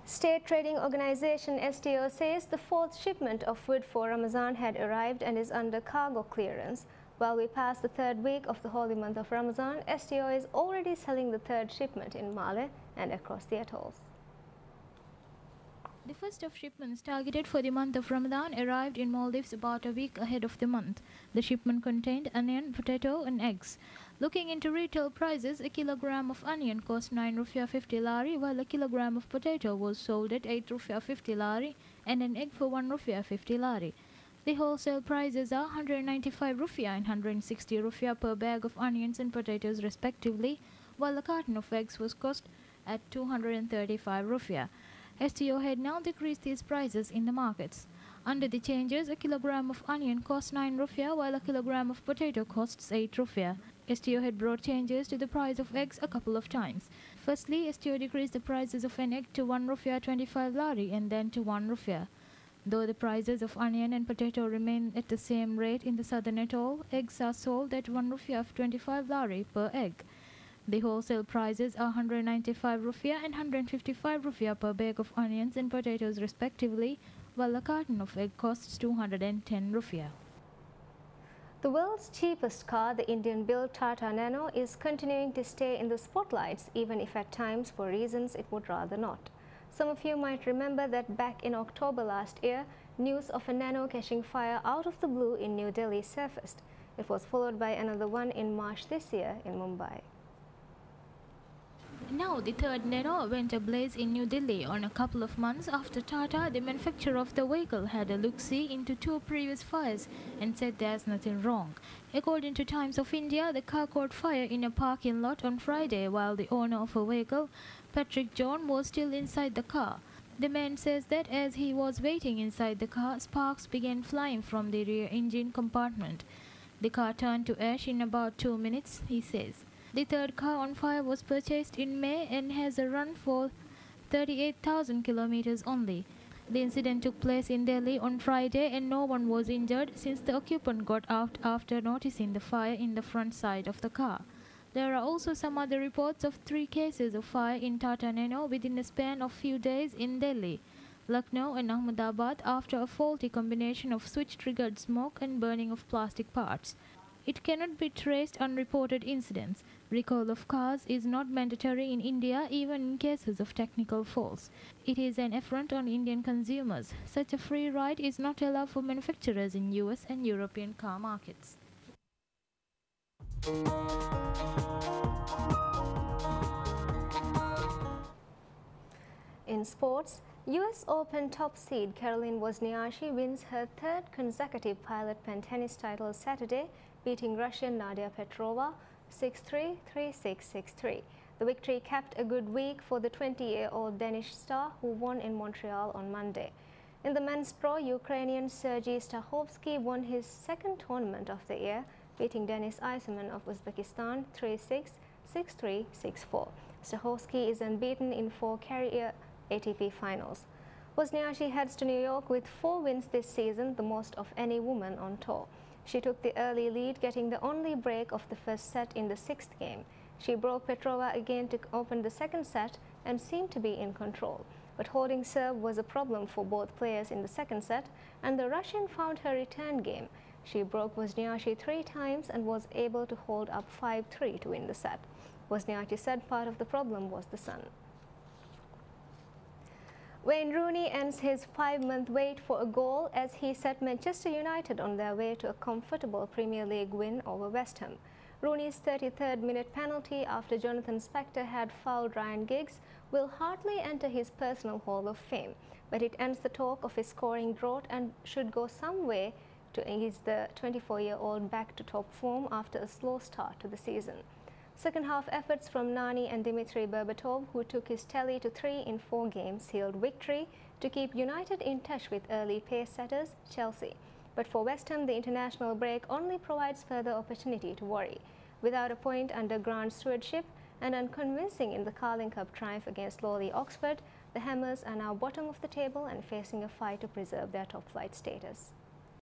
State Trading Organization STO says the fourth shipment of wood for Ramadan had arrived and is under cargo clearance. While we pass the third week of the holy month of Ramadan, STO is already selling the third shipment in Malé and across the atolls. The first of shipments targeted for the month of Ramadan arrived in Maldives about a week ahead of the month. The shipment contained onion, potato and eggs. Looking into retail prices, a kilogram of onion cost 9 rupiah 50 lari, while a kilogram of potato was sold at 8 rupiah 50 lari and an egg for 1 rupiah 50 lari. The wholesale prices are 195 rupiah and 160 rupiah per bag of onions and potatoes respectively, while a carton of eggs was cost at 235 rupiah. STO had now decreased these prices in the markets. Under the changes, a kilogram of onion costs 9 rupiah while a kilogram of potato costs 8 rupiah. STO had brought changes to the price of eggs a couple of times. Firstly, STO decreased the prices of an egg to 1 rupiah 25 lari and then to 1 rupiah. Though the prices of onion and potato remain at the same rate in the southern atoll, eggs are sold at 1 rupiah 25 lari per egg. The wholesale prices are 195 rupiah and 155 rupiah per bag of onions and potatoes respectively, while a carton of egg costs 210 rupiah. The world's cheapest car, the Indian-built Tata Nano, is continuing to stay in the spotlights, even if at times for reasons it would rather not. Some of you might remember that back in October last year, news of a Nano catching fire out of the blue in New Delhi surfaced. It was followed by another one in March this year in Mumbai. Now the third Nano went ablaze in New Delhi on a couple of months after Tata, the manufacturer of the vehicle, had a look-see into two previous fires and said there's nothing wrong. According to Times of India, the car caught fire in a parking lot on Friday while the owner of a vehicle, Patrick John, was still inside the car. The man says that as he was waiting inside the car, sparks began flying from the rear engine compartment. The car turned to ash in about 2 minutes, he says. The third car on fire was purchased in May and has a run for 38,000 kilometers only. The incident took place in Delhi on Friday and no one was injured since the occupant got out after noticing the fire in the front side of the car. There are also some other reports of 3 cases of fire in Tata Nano within a span of few days in Delhi, Lucknow and Ahmedabad after a faulty combination of switch-triggered smoke and burning of plastic parts. It cannot be traced unreported incidents. Recall of cars is not mandatory in India even in cases of technical faults. It is an affront on Indian consumers. Such a free ride is not allowed for manufacturers in US and European car markets. In sports, US Open top seed Caroline Wozniacki wins her third consecutive Pilot Pen tennis title Saturday, beating Russian Nadia Petrova 6-3, 3-6, 6-3. The victory capped a good week for the 20-year-old Danish star who won in Montreal on Monday. In the men's pro, Ukrainian Sergei Stahovsky won his second tournament of the year, beating Denis Iserman of Uzbekistan 3-6, 6-3, 6-4. Stahovsky is unbeaten in 4 career ATP finals. Wozniacki heads to New York with 4 wins this season, the most of any woman on tour. She took the early lead, getting the only break of the first set in the 6th game. She broke Petrova again to open the second set and seemed to be in control. But holding serve was a problem for both players in the second set, and the Russian found her return game. She broke Wozniacki 3 times and was able to hold up 5-3 to win the set. Wozniacki said part of the problem was the sun. Wayne Rooney ends his 5-month wait for a goal as he set Manchester United on their way to a comfortable Premier League win over West Ham. Rooney's 33rd minute penalty after Jonathan Spector had fouled Ryan Giggs will hardly enter his personal Hall of Fame, but it ends the talk of his scoring drought and should go some way to ease the 24-year-old back to top form after a slow start to the season. Second-half efforts from Nani and Dmitry Berbatov, who took his tally to 3 in 4 games, sealed victory to keep United in touch with early pace setters Chelsea. But for West Ham, the international break only provides further opportunity to worry. Without a point under Grant's stewardship and unconvincing in the Carling Cup triumph against lowly Oxford, the Hammers are now bottom of the table and facing a fight to preserve their top-flight status.